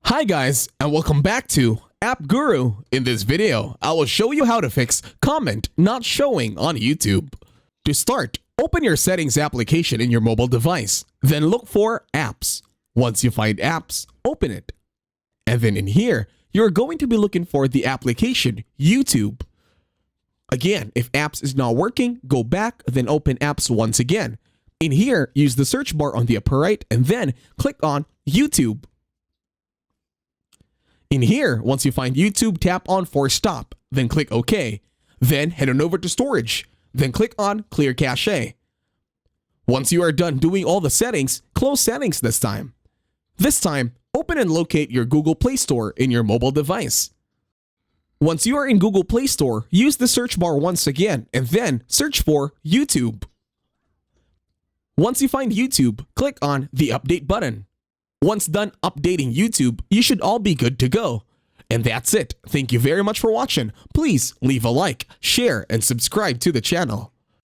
Hi guys, and welcome back to App Guru. In this video, I will show you how to fix comment not showing on YouTube. To start, open your settings application in your mobile device, then look for apps. Once you find apps, open it. And then in here, you're going to be looking for the application YouTube. Again, if apps is not working, go back, then open apps once again. In here, use the search bar on the upper right and then click on YouTube. In here, once you find YouTube, tap on Force Stop, then click OK. Then head on over to Storage, then click on Clear Cache. Once you are done doing all the settings, close Settings this time. This time, open and locate your Google Play Store in your mobile device. Once you are in Google Play Store, use the search bar once again and then search for YouTube. Once you find YouTube, click on the Update button. Once done updating YouTube, you should all be good to go. And that's it. Thank you very much for watching. Please leave a like, share, and subscribe to the channel.